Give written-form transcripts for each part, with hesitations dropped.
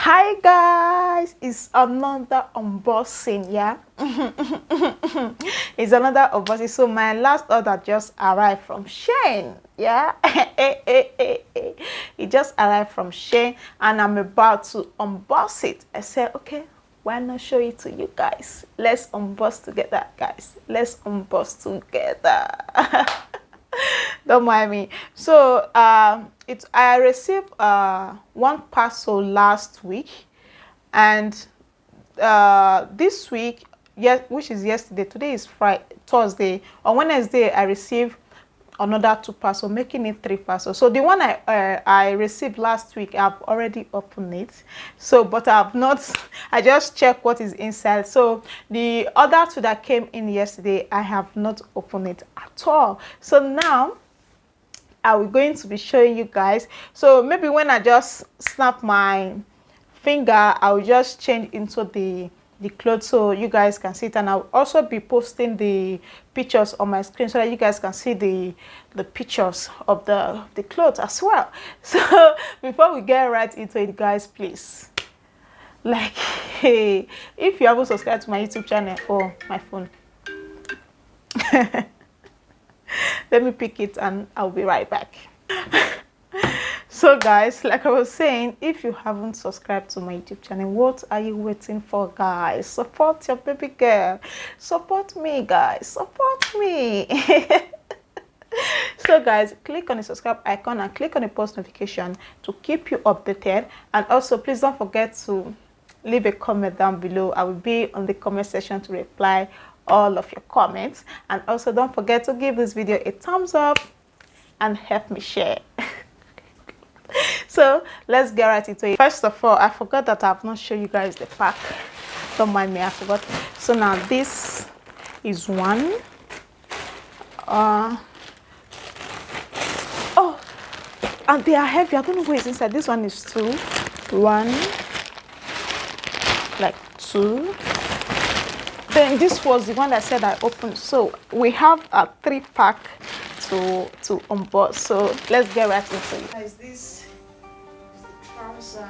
Hi guys, it's another unboxing. Yeah. It's another unboxing. So my last order just arrived from Shane. Yeah. It just arrived from Shane and I'm about to unbox it. I said, okay, why not show it to you guys? Let's unbox together, guys. Let's unbox together. Don't mind me. So I received one parcel last week, and this week, which is yesterday, today is Friday, Thursday. On Wednesday I received another 2 parcels, making it 3 parcels. So the one I received last week, I've already opened it. So but I've not I just checked what is inside. So the other 2 that came in yesterday, I have not opened it at all. So now I'm going to be showing you guys. So maybe when I just snap my finger, I'll just change into the clothes so you guys can see it, and I'll also be posting the pictures on my screen so that you guys can see the pictures of the clothes as well. So before we get right into it, guys, please, like, hey, if you haven't subscribed to my YouTube channel or my phone, let me pick it and I'll be right back. So guys, like I was saying, if you haven't subscribed to my YouTube channel, what are you waiting for, guys? Support your baby girl. Support me, guys. Support me. So guys, click on the subscribe icon and click on the post notification to keep you updated. And also, please don't forget to leave a comment down below. I will be on the comment section to reply all of your comments. And also, don't forget to give this video a thumbs up and help me share. So let's get right into it. First of all, I forgot that I have not shown you guys the pack. Don't mind me, I forgot. So now this is one. Oh, and they are heavy. I don't know what is inside. This one is 2. 1, like 2. Then this was the one that said I opened. So we have a 3-pack to unbox. So let's get right into it. Guys, this is the trouser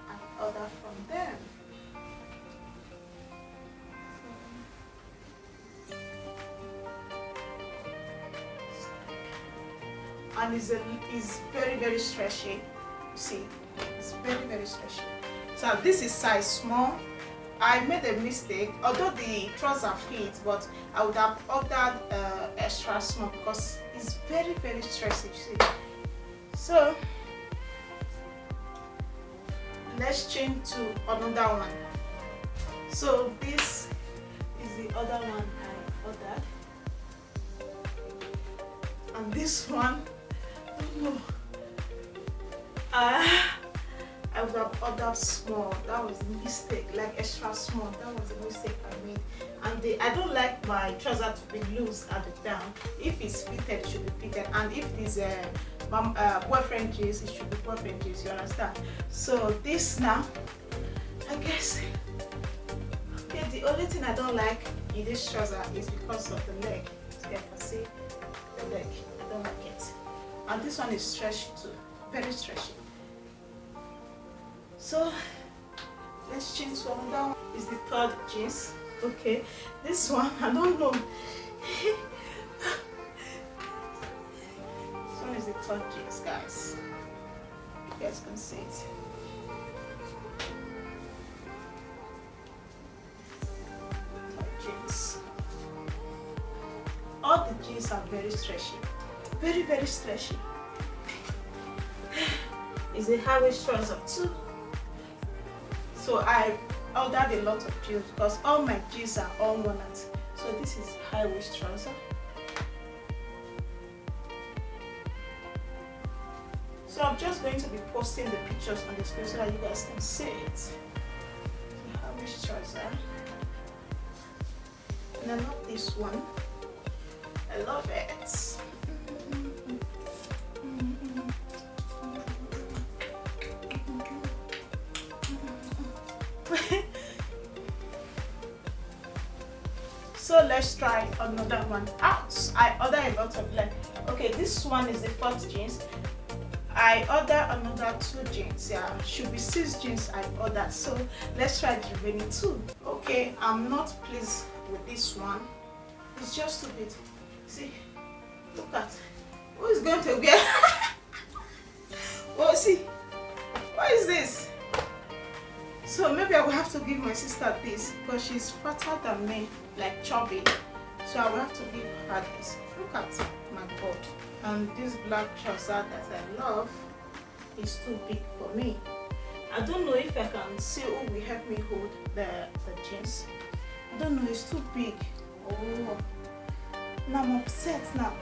I ordered from them. And it's very stretchy. You see, it's very stretchy. So this is size small. I made a mistake, although the trouser fits, but I would have ordered extra small because it's very stretchy. See? So let's change to another one. So this is the other one I ordered, and this one, I don't know. I would have ordered small. That was a mistake, like extra small. That was a mistake I made. And I don't like my trouser to be loose at the down. If it's fitted, it should be fitted. And if it's boyfriend jeans, it should be boyfriend jeans. You understand? So this now, I guess. Okay, the only thing I don't like in this trouser is because of the leg. So you can see the leg. I don't like it. And this one is stretchy too, very stretchy. So let's change to another one. Is the 3rd jeans. Okay, this one I don't know. This one is the 3rd jeans, guys. You guys can see it. 3rd jeans. All the jeans are very stretchy, very stretchy. It's a high-waist trouser too. So I ordered a lot of jeans because all my jeans are all walnuts. So this is high-waist trouser. So I'm just going to be posting the pictures on the screen so that you guys can see it. High-waist trouser. And I love this one. I love it. So let's try another one out. I ordered a lot of, like, okay, this one is the 4th jeans. I ordered another 2 jeans. Yeah, should be 6 jeans I ordered. So let's try the remaining 2. Okay, I'm not pleased with this one. It's just too big. See, look at who is going to wear. Oh, see, what is this? So maybe I will have to give my sister this because she's fatter than me, like chubby. So I will have to give her this. Look at my God. And this black trouser that I love is too big for me. I don't know if I can see who will help me hold the jeans. I don't know, it's too big. Oh, now I'm upset now.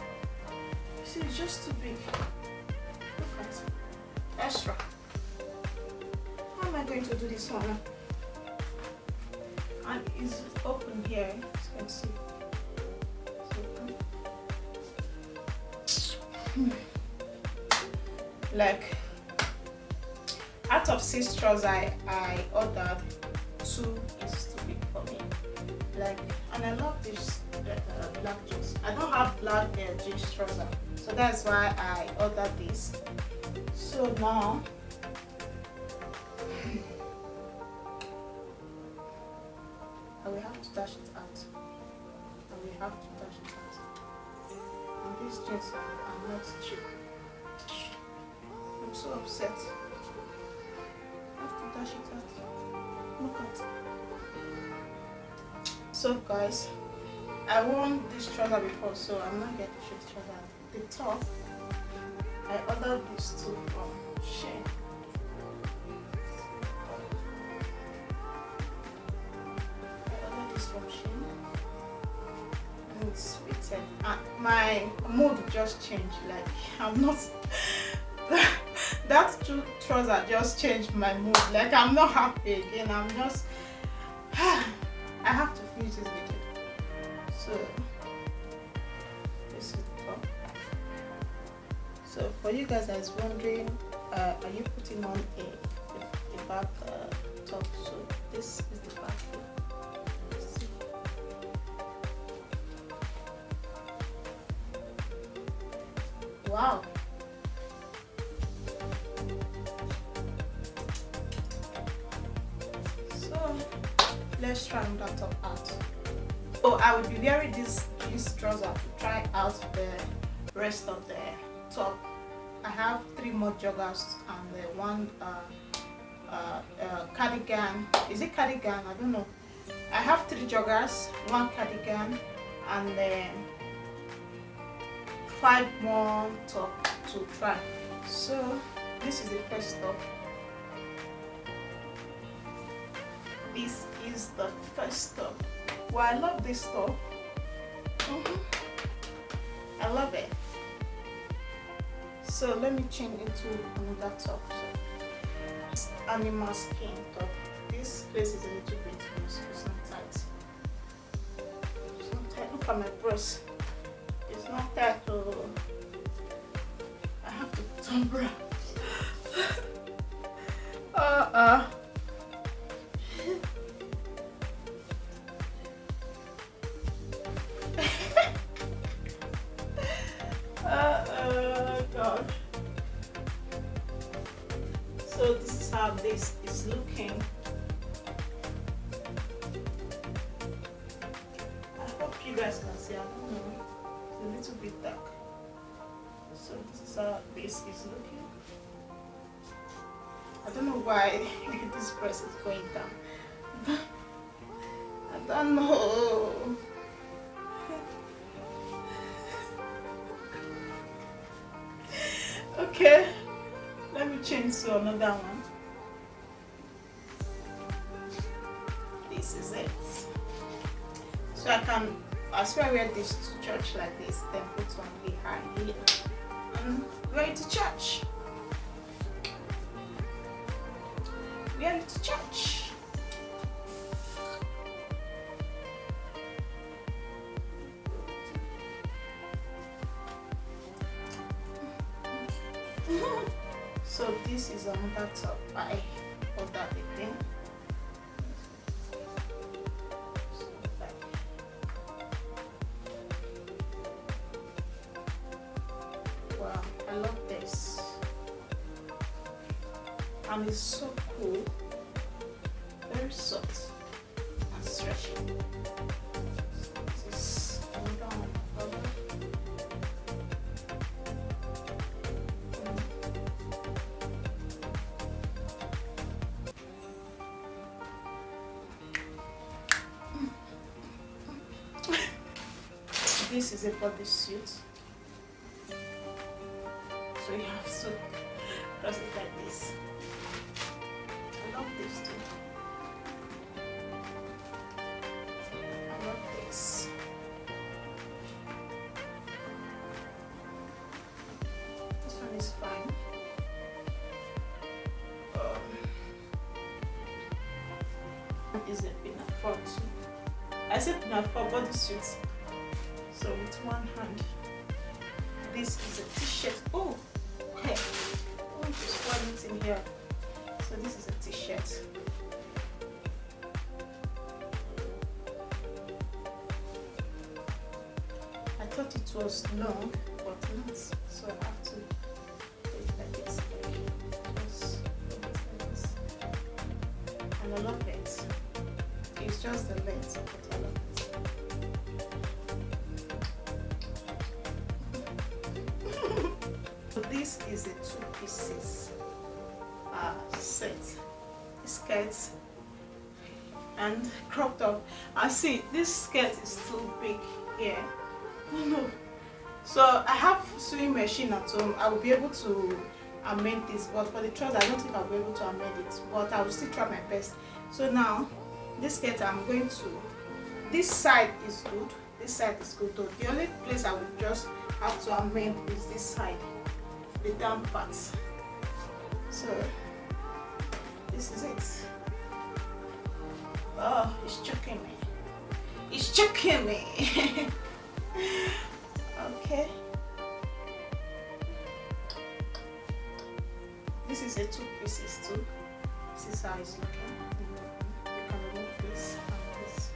See, it's just too big. Look at extra. How am I going to do this one? And it's open here, as you can see. Like out of 6 trousers I ordered, 2 is too big for me. Like, and I love this black jeans. I don't have black jeans trouser, so that's why I ordered this. So now I will have to dash it out. I will have to dash it out. And these jeans are not cheap. I'm so upset. I have to dash it out. Look at. So guys, I won this trouser before, so I'm not going to show the trouser. The top, I ordered this too from Shein. I ordered this from Shein. And it's fitted. And my mood just changed. Like, I'm not. That trouser just changed my mood. Like, I'm not happy again. I'm just. I have to finish this video. So this is the top. So for you guys that is wondering, are you putting on a back top? So this is the back. Wow. Let's try that top out. So I will be wearing this trouser to try out the rest of the top. I have 3 more joggers and one cardigan. Is it cardigan? I don't know. I have 3 joggers, 1 cardigan, and then 5 more top to try. So this is the first top. This is the first top. Well, I love this top. I love it. So let me change into another top. So it's animal skin top. This place is a little bit loose. It's not tight. It's not tight. Look at my breast. It's not tight. Oh, I have to put on bra. God. So this is how this is looking. I hope you guys can see. I don't know. It's a little bit dark. So this is how this is looking. I don't know why this press is going down. I don't know. Okay, let me change to another one. This is it. So I swear I wear this to church like this, then put on the high heel and wear it to church. Wear it to church. So this is another top I ordered again. Wow, I love this. and it's so cool, very soft and stretchy. This is another one. This is a bodysuit, so you have to cross it like this. I love this too. I love this. This one is fine. Is a pinafore too. I said pinafore bodysuit. So with one hand, this is a t-shirt. Oh, hey, I want to spoil it in here. So this is a t-shirt. I thought it was long, but not. So I have to do it like this. Just like this. And I love it. It's just the length, but I love it. This is a 2 pieces set, skirts and crop top. I see this skirt is too big here. Oh no! So I have sewing machine at home. I will be able to amend this, but for the trouser, I don't think I'll be able to amend it. But I will still try my best. So now this skirt, I'm going to. This side is good. This side is good though. The only place I will just have to amend is this side. The down parts. So this is it. Oh, it's choking me. It's choking me. Okay. This is a 2 pieces too. This is how it's looking. You can remove this and this.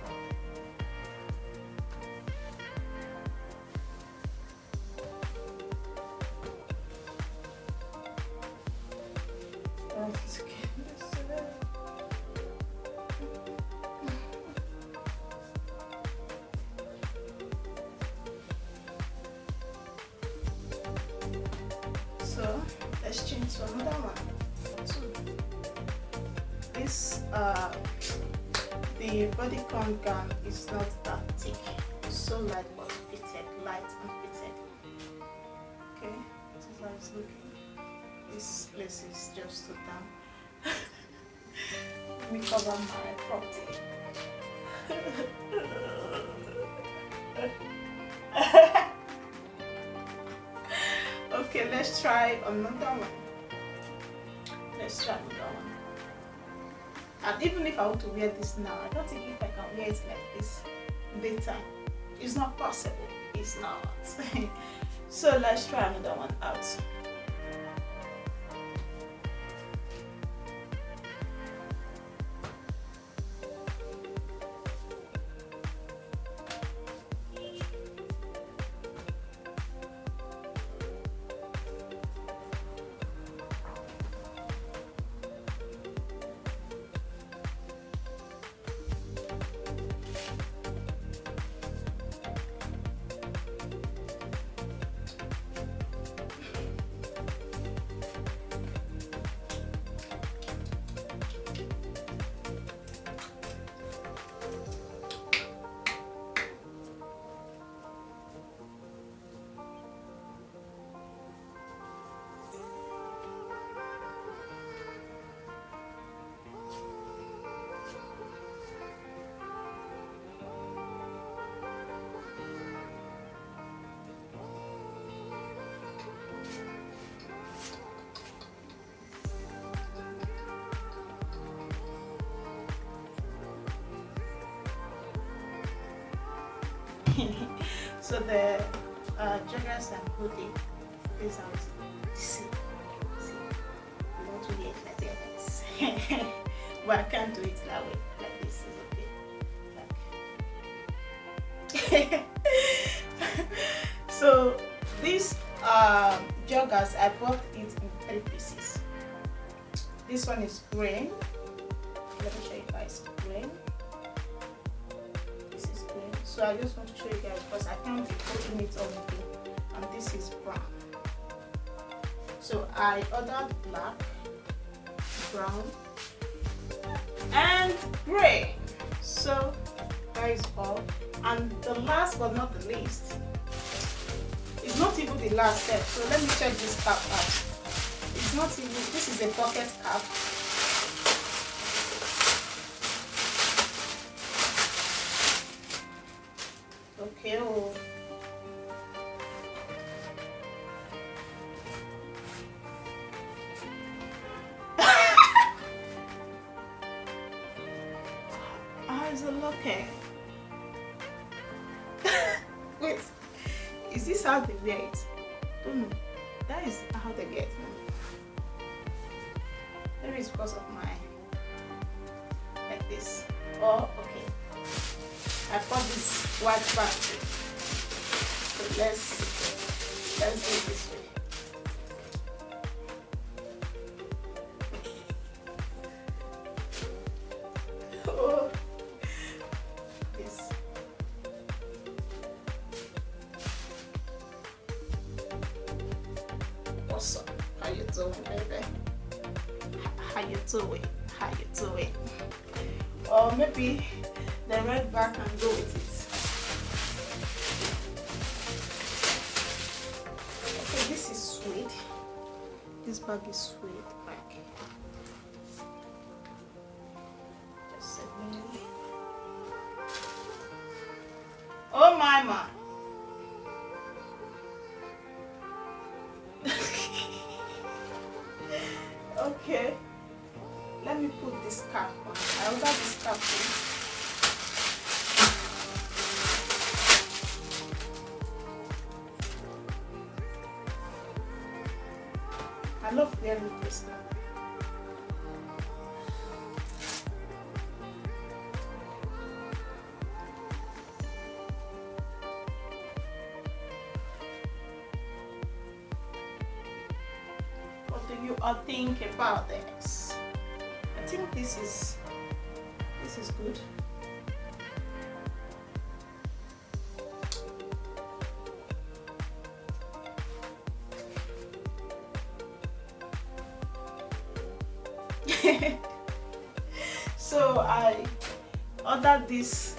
So let's change to another one. So this the bodycon gown is not that thick. It's so light but fitted, light and fitted. Okay, this is how it's looking. This place is just too damp. Let me cover my property. Okay, let's try another one. Let's try another one. And even if I want to wear this now, I don't think if I can wear it like this daytime. It's not possible. It's not. So let's try another one out. So the joggers and hoodie is out. See, you want to wear it like this, but I can't do it that way. Like this is okay. So these joggers, I bought it in 3 pieces. This one is green. Let me show you guys green. This is green. So I just want to show you guys because I can't be putting it on the, and this is brown. So I ordered black, brown, and gray. So that is all. And the last but not the least, it's not even the last step. So let me check this cap out. It's not even, this is a pocket cap. Okay. Oh. How is it looking? Wait, is this how they wear it? Don't know. That is how they get me. Maybe it's because of my, like this. Oh, okay. I bought this white factory. So let's do it this way. Oh, this. What's up? How you doing, baby? How you doing? How you doing? Or maybe the red bag can go with it. Okay, this is suede. This bag is suede bag. Just a minute. Oh my man. Okay. Let me put this cap on. I ordered this cap on. I love wearing this cap. What do you all think about this? I think this is good. So I ordered this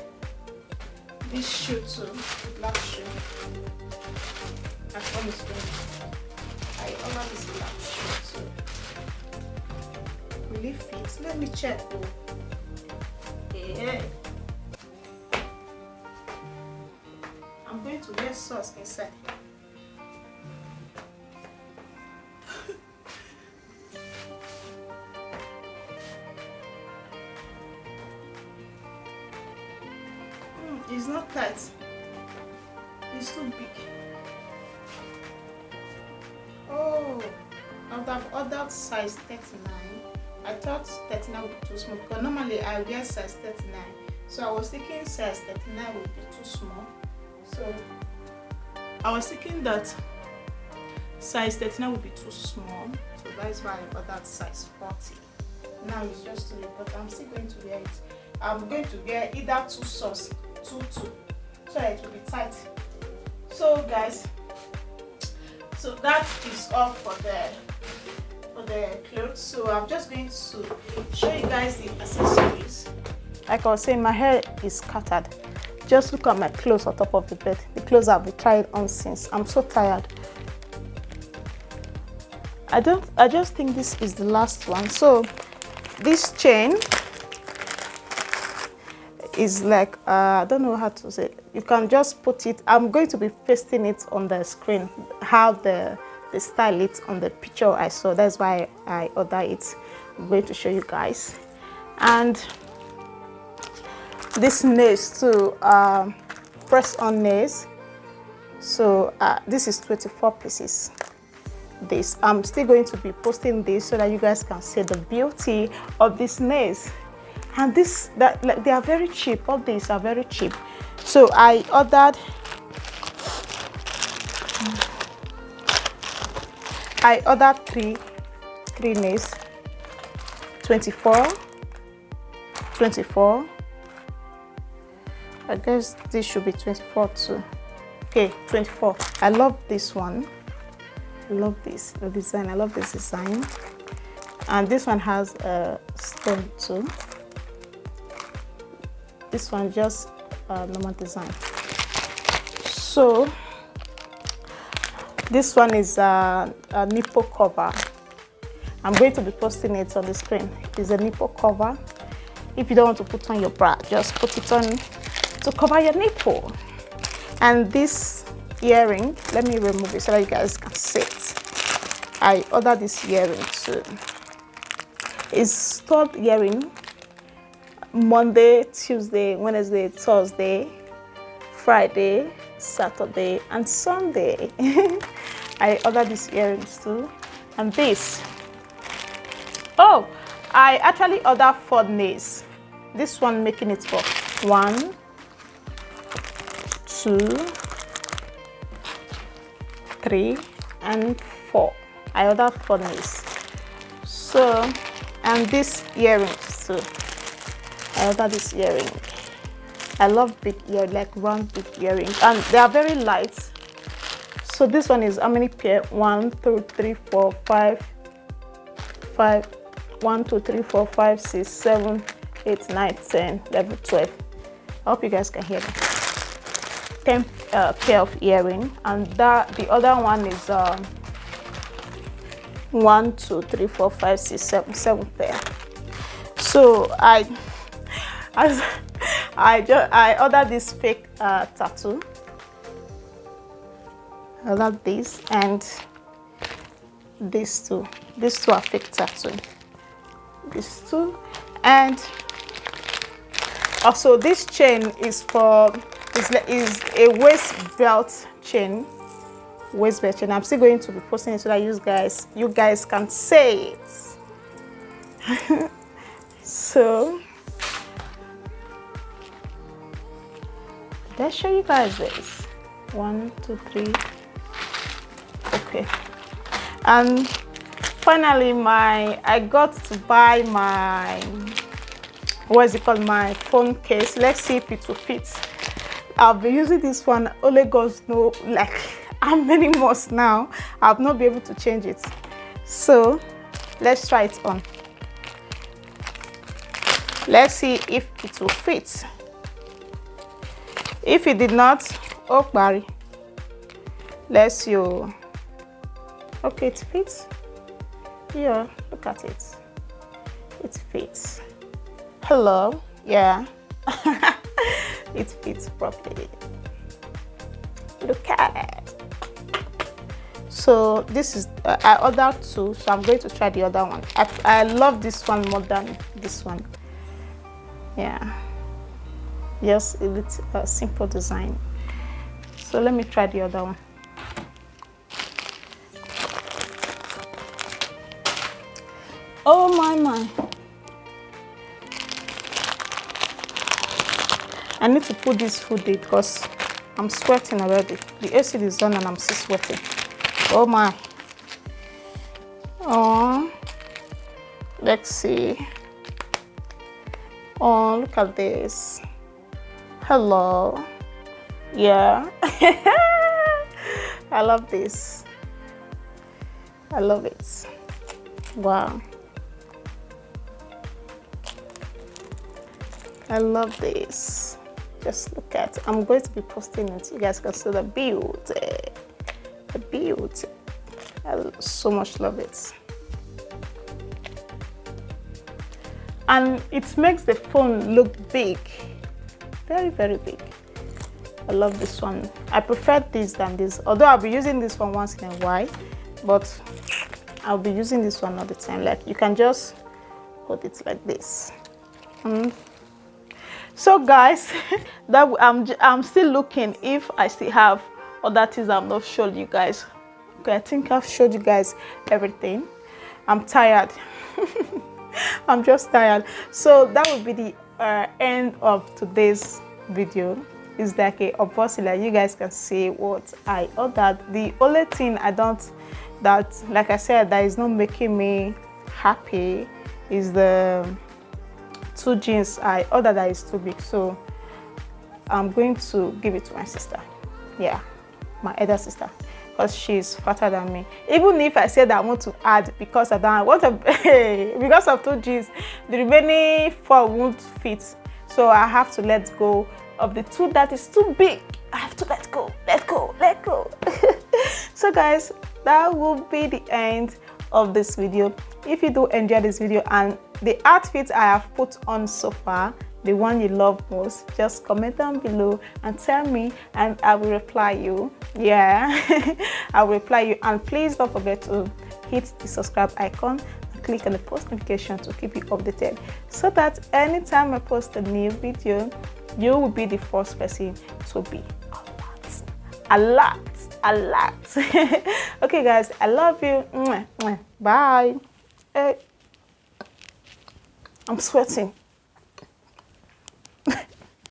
shoe too, black shoe. I promise you. I ordered this black shoe too. Really fits. Let me check. Oh. Yeah. I'm going to wear socks inside. It's not tight. It's too big. Oh, I've ordered size 39. I thought 39 would be too small because normally I wear size 39. So I was thinking size 39 would be too small. So I was thinking that size 39 would be too small. So that is why I ordered size 40. Now it's just too big, but I'm still going to wear it. I'm going to wear either two socks, two, so it will be tight. So guys, so that is all for the clothes. So I'm just going to show you guys the accessories. Like I was saying, my hair is scattered. Just look at my clothes on top of the bed. The clothes I've been trying on since. I'm so tired. I just think this is the last one. So this chain is like I don't know how to say it. You can just put it. I'm going to be pasting it on the screen how the style it on the picture I saw. That's why I ordered it. I'm going to show you guys. And this nails too, press on nails. So this is 24 pieces. This I'm still going to be posting this so that you guys can see the beauty of these nails. And this like they are very cheap. All these are very cheap. So I ordered three nails. 24. I guess this should be 24 too. Okay, 24. I love this one. I love this design. I love this design. And this one has a stone too. This one just normal design. So this one is a nipple cover. I'm going to be posting it on the screen. It's a nipple cover. If you don't want to put on your bra, just put it on to cover your nipple. And this earring, let me remove it so that you guys can see it. I ordered this earring too. It's stored earring. Monday, Tuesday, Wednesday, Thursday, Friday, Saturday, and Sunday. I ordered these earrings too. And this. Oh, I actually ordered 4 nails. This one making it for 1, 2, 3, and 4. I ordered 4 nails. So, and this earrings too. I ordered this earring. I love big ear, like round big earrings, and they are very light. So this one is how many pair? 1, 2, 3, 4, 5. 1, 2, 3, 4, 5, 6, 7, 8, 9, 10, 11, 12. I hope you guys can hear me. 10 pair of earring, and the other one is 1, 2, 3, 4, 5, 6, 7 pair. So I ordered this fake tattoo. I ordered this and these two. These two are fake tattoo. These two, and also this chain is for is a waist belt chain. Waist belt chain. I'm still going to be posting it so that you guys can say it. So let's show you guys this. 1, 2, 3. Okay. And finally, I got to buy my, what is it called, my phone case. Let's see if it will fit. I'll be using this one. Only God knows like how many months now. I'll not be able to change it. So let's try it on. Let's see if it will fit. If it did not, oh Barry, let's see. Okay, it fits. Yeah, look at it. It fits. Hello. Yeah. It fits properly. Look at it. So this is I ordered 2, so I'm going to try the other one. I love this one more than this one. Yeah, yes, it's a simple design. So let me try the other one. Oh my. I need to put this hoodie because I'm sweating already. The AC is on and I'm still sweating. Oh my. Oh, let's see. Oh, look at this. Hello. Yeah. I love this. I love it. Wow. I love this. Just look at it. I'm going to be posting it. You guys can see the beauty. The beauty. I so much love it. And it makes the phone look big. Very, very big. I love this one. I prefer this than this. Although I'll be using this one once in a while, but I'll be using this one all the time. Like you can just hold it like this. So guys, that I'm still looking if I still have other things I've not showed you guys. Okay, I think I've showed you guys everything. I'm tired. I'm just tired. So that will be the end of today's video. It's like a unboxing, like you guys can see what I ordered. The only thing like I said, that is not making me happy is the 2 jeans I ordered that is too big, so I'm going to give it to my sister. Yeah, my elder sister, because she's fatter than me. Even if I said I want to add, because I don't want to, because of 2 jeans, the remaining 4 won't fit. So I have to let go of the 2 that is too big. I have to let go. So guys, that will be the end of this video. If you do enjoy this video and the outfit I have put on so far, the one you love most, just comment down below and tell me, and I will reply you. Yeah, I will reply you. And please don't forget to hit the subscribe icon and click on the post notification to keep you updated, so that anytime I post a new video, you will be the first person to be alert. Okay guys, I love you. Bye. I'm sweating.